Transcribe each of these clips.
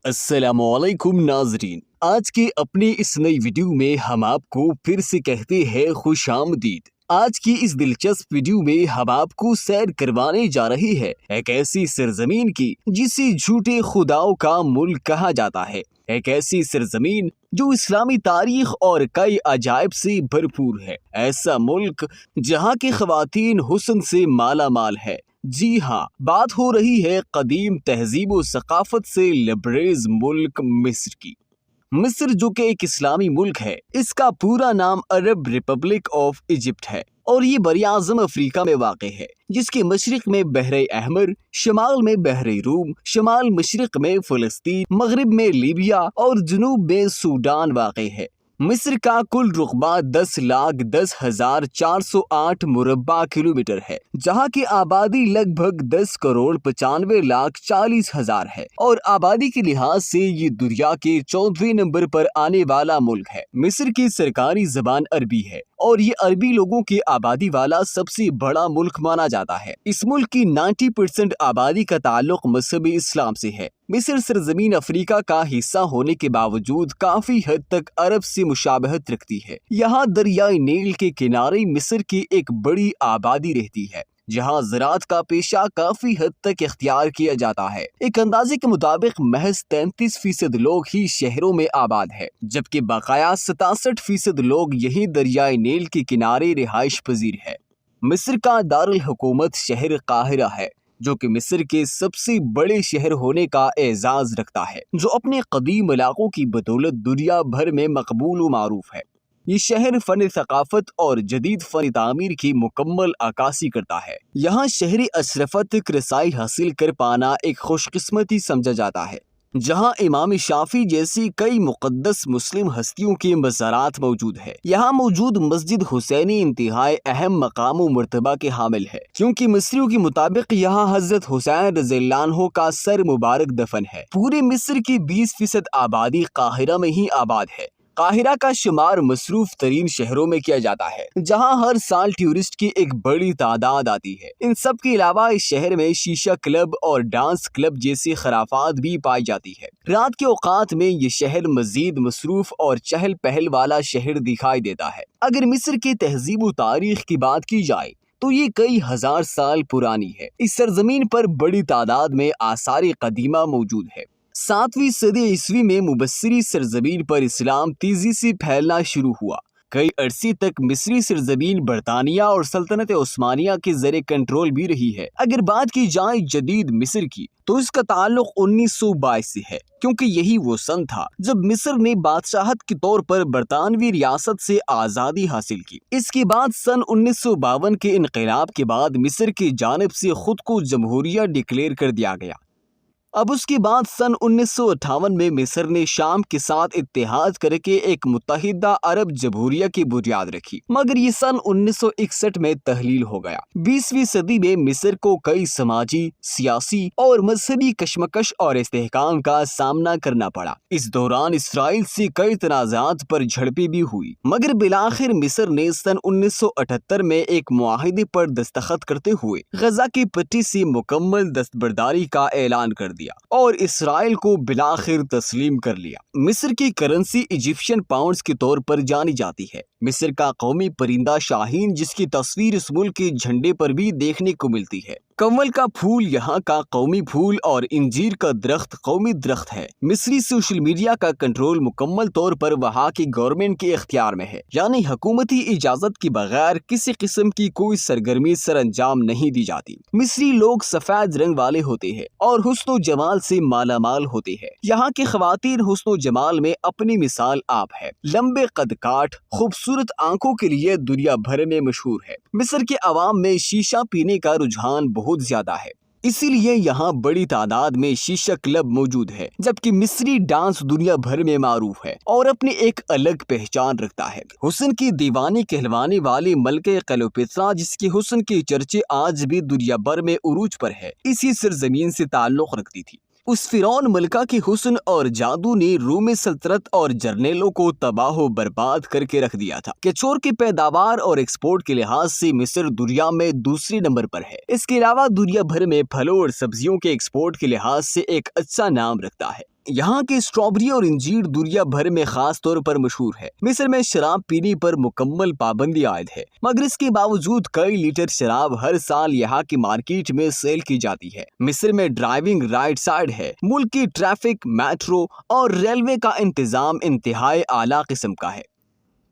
السلام علیکم ناظرین، آج کے اپنی اس نئی ویڈیو میں ہم آپ کو پھر سے کہتے ہیں خوش آمدید۔ آج کی اس دلچسپ ویڈیو میں ہم آپ کو سیر کروانے جا رہے ہیں ایک ایسی سرزمین کی جسے جھوٹے خداؤں کا ملک کہا جاتا ہے، ایک ایسی سرزمین جو اسلامی تاریخ اور کئی عجائب سے بھرپور ہے، ایسا ملک جہاں کی خواتین حسن سے مالا مال ہے۔ جی ہاں، بات ہو رہی ہے قدیم تہذیب و ثقافت سے لبریز ملک مصر کی۔ مصر جو کہ ایک اسلامی ملک ہے، اس کا پورا نام عرب ریپبلک آف ایجپٹ ہے اور یہ براعظم افریقہ میں واقع ہے، جس کے مشرق میں بحر احمر، شمال میں بحر روم، شمال مشرق میں فلسطین، مغرب میں لیبیا اور جنوب میں سوڈان واقع ہے۔ مصر کا کل رقبہ 10,10,408 مربع کلومیٹر ہے، جہاں کی آبادی لگ بھگ 10,95,40,000 ہے اور آبادی کے لحاظ سے یہ دنیا کے 14ویں نمبر پر آنے والا ملک ہے۔ مصر کی سرکاری زبان عربی ہے اور یہ عربی لوگوں کی آبادی والا سب سے بڑا ملک مانا جاتا ہے۔ اس ملک کی 90% آبادی کا تعلق مذہب اسلام سے ہے۔ مصر سرزمین افریقہ کا حصہ ہونے کے باوجود کافی حد تک عرب سے مشابہت رکھتی ہے۔ یہاں دریائے نیل کے کنارے مصر کی ایک بڑی آبادی رہتی ہے، جہاں زراعت کا پیشہ کافی حد تک اختیار کیا جاتا ہے۔ ایک اندازے کے مطابق محض 33% لوگ ہی شہروں میں آباد ہے، جبکہ بقایا 67% لوگ یہی دریائے نیل کے کنارے رہائش پذیر ہے۔ مصر کا دارالحکومت شہر قاہرہ ہے، جو کہ مصر کے سب سے بڑے شہر ہونے کا اعزاز رکھتا ہے، جو اپنے قدیم علاقوں کی بدولت دنیا بھر میں مقبول و معروف ہے۔ یہ شہر فن ثقافت اور جدید فن تعمیر کی مکمل عکاسی کرتا ہے۔ یہاں شہری اشرفت تک رسائی حاصل کر پانا ایک خوش قسمتی سمجھا جاتا ہے، جہاں امام شافعی جیسی کئی مقدس مسلم ہستیوں کے مزارات موجود ہے۔ یہاں موجود مسجد حسینی انتہائی اہم مقام و مرتبہ کے حامل ہے، کیونکہ مصریوں کے مطابق یہاں حضرت حسین رضی اللہ عنہ کا سر مبارک دفن ہے۔ پورے مصر کی 20% آبادی قاہرہ میں ہی آباد ہے۔ قاہرہ کا شمار مصروف ترین شہروں میں کیا جاتا ہے، جہاں ہر سال ٹورسٹ کی ایک بڑی تعداد آتی ہے۔ ان سب کے علاوہ اس شہر میں شیشہ کلب اور ڈانس کلب جیسی خرافات بھی پائی جاتی ہے۔ رات کے اوقات میں یہ شہر مزید مصروف اور چہل پہل والا شہر دکھائی دیتا ہے۔ اگر مصر کی تہذیب و تاریخ کی بات کی جائے تو یہ کئی ہزار سال پرانی ہے۔ اس سرزمین پر بڑی تعداد میں آثار قدیمہ موجود ہے۔ 7ویں صدی عیسوی میں مبصری سرزمین پر اسلام تیزی سے پھیلنا شروع ہوا۔ کئی عرصے تک مصری سرزمین برطانیہ اور سلطنت عثمانیہ کے زیر کنٹرول بھی رہی ہے۔ اگر بات کی جائے جدید مصر کی تو اس کا تعلق 1922 سے ہے، کیونکہ یہی وہ سن تھا جب مصر نے بادشاہت کے طور پر برطانوی ریاست سے آزادی حاصل کی۔ اس کے بعد سن 1952 کے انقلاب کے بعد مصر کی جانب سے خود کو جمہوریہ ڈکلیئر کر دیا گیا۔ اب اس کے بعد سن 1958 میں مصر نے شام کے ساتھ اتحاد کر کے ایک متحدہ عرب جمہوریہ کی بنیاد رکھی، مگر یہ سن 1961 میں تحلیل ہو گیا۔ 20ویں صدی میں مصر کو کئی سماجی، سیاسی اور مذہبی کشمکش اور استحکام کا سامنا کرنا پڑا۔ اس دوران اسرائیل سے کئی تنازعات پر جھڑپیں بھی ہوئی، مگر بالآخر مصر نے سن 1978 میں ایک معاہدے پر دستخط کرتے ہوئے غزہ کی پٹی سے مکمل دستبرداری کا اعلان کر دیا اور اسرائیل کو بالآخر تسلیم کر لیا۔ مصر کی کرنسی ایجپشین پاؤنڈز کے طور پر جانی جاتی ہے۔ مصر کا قومی پرندہ شاہین، جس کی تصویر اس ملک کے جھنڈے پر بھی دیکھنے کو ملتی ہے۔ کنول کا پھول یہاں کا قومی پھول اور انجیر کا درخت قومی درخت ہے۔ مصری سوشل میڈیا کا کنٹرول مکمل طور پر وہاں کی گورنمنٹ کے اختیار میں ہے، یعنی حکومتی اجازت کے بغیر کسی قسم کی کوئی سرگرمی سر انجام نہیں دی جاتی۔ مصری لوگ سفید رنگ والے ہوتے ہیں اور حسن و جمال سے مالا مال ہوتے ہیں۔ یہاں کی خواتین حسن و جمال میں اپنی مثال آپ ہے۔ لمبے قد کاٹ، خوبصورت آنکھوں کے لیے دنیا بھر میں مشہور ہے۔ مصر کے عوام میں شیشہ پینے کا رجحان بہت زیادہ ہے، اسی لیے یہاں بڑی تعداد میں شیشہ کلب موجود ہے، جبکہ مصری ڈانس دنیا بھر میں معروف ہے اور اپنی ایک الگ پہچان رکھتا ہے۔ حسن کی دیوانی کہلوانے والی ملکہ کلیوپاترا، جس کے حسن کے چرچے آج بھی دنیا بھر میں عروج پر ہے، اسی سرزمین سے تعلق رکھتی تھی۔ اس فرعون ملکہ کے حسن اور جادو نے رومی سلطنت اور جرنیلوں کو تباہ و برباد کر کے رکھ دیا تھا۔ کچور کی پیداوار اور ایکسپورٹ کے لحاظ سے مصر دنیا میں دوسرے نمبر پر ہے۔ اس کے علاوہ دنیا بھر میں پھلوں اور سبزیوں کے ایکسپورٹ کے لحاظ سے ایک اچھا نام رکھتا ہے۔ یہاں کے اسٹرابری اور انجیر دنیا بھر میں خاص طور پر مشہور ہے۔ مصر میں شراب پینے پر مکمل پابندی عائد ہے، مگر اس کے باوجود کئی لیٹر شراب ہر سال یہاں کی مارکیٹ میں سیل کی جاتی ہے۔ مصر میں ڈرائیونگ رائٹ سائڈ ہے۔ ملک کی ٹریفک، میٹرو اور ریلوے کا انتظام انتہائی اعلیٰ قسم کا ہے۔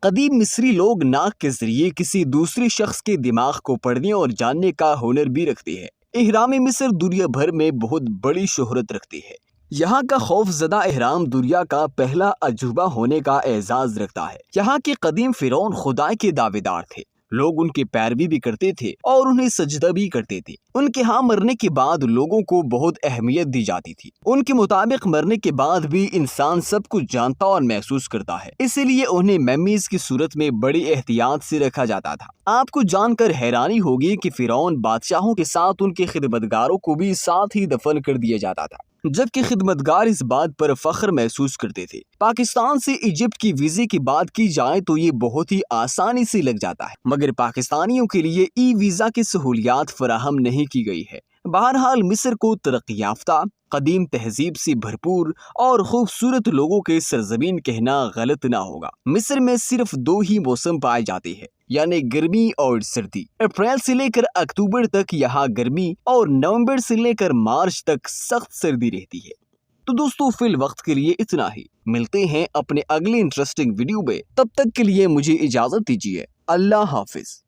قدیم مصری لوگ ناک کے ذریعے کسی دوسرے شخص کے دماغ کو پڑھنے اور جاننے کا ہنر بھی رکھتے ہیں۔ اہرام مصر دنیا بھر میں بہت بڑی شہرت رکھتی ہے۔ یہاں کا خوف زدہ اہرام دنیا کا پہلا عجوبہ ہونے کا اعزاز رکھتا ہے۔ یہاں کے قدیم فرعون خدا کے دعوے دار تھے۔ لوگ ان کی پیروی بھی کرتے تھے اور انہیں سجدہ بھی کرتے تھے۔ ان کے ہاں مرنے کے بعد لوگوں کو بہت اہمیت دی جاتی تھی۔ ان کے مطابق مرنے کے بعد بھی انسان سب کچھ جانتا اور محسوس کرتا ہے، اسی لیے انہیں میمیز کی صورت میں بڑی احتیاط سے رکھا جاتا تھا۔ آپ کو جان کر حیرانی ہوگی کہ فرعون بادشاہوں کے ساتھ ان کے خدمتگاروں کو بھی ساتھ ہی دفن کر دیا جاتا تھا، جبکہ خدمتگار اس بات پر فخر محسوس کرتے تھے۔ پاکستان سے ایجپٹ کی ویزے کی بات کی جائے تو یہ بہت ہی آسانی سے لگ جاتا ہے، مگر پاکستانیوں کے لیے ای ویزا کی سہولیات فراہم نہیں کی گئی ہے۔ بہرحال مصر کو ترقی یافتہ، قدیم تہذیب سے بھرپور اور خوبصورت لوگوں کے سرزمین کہنا غلط نہ ہوگا۔ مصر میں صرف 2 ہی موسم پائے جاتے ہیں، یعنی گرمی اور سردی۔ اپریل سے لے کر اکتوبر تک یہاں گرمی اور نومبر سے لے کر مارچ تک سخت سردی رہتی ہے۔ تو دوستو فی الوقت کے لیے اتنا ہی، ملتے ہیں اپنے اگلے انٹرسٹنگ ویڈیو میں، تب تک کے لیے مجھے اجازت دیجیے۔ اللہ حافظ۔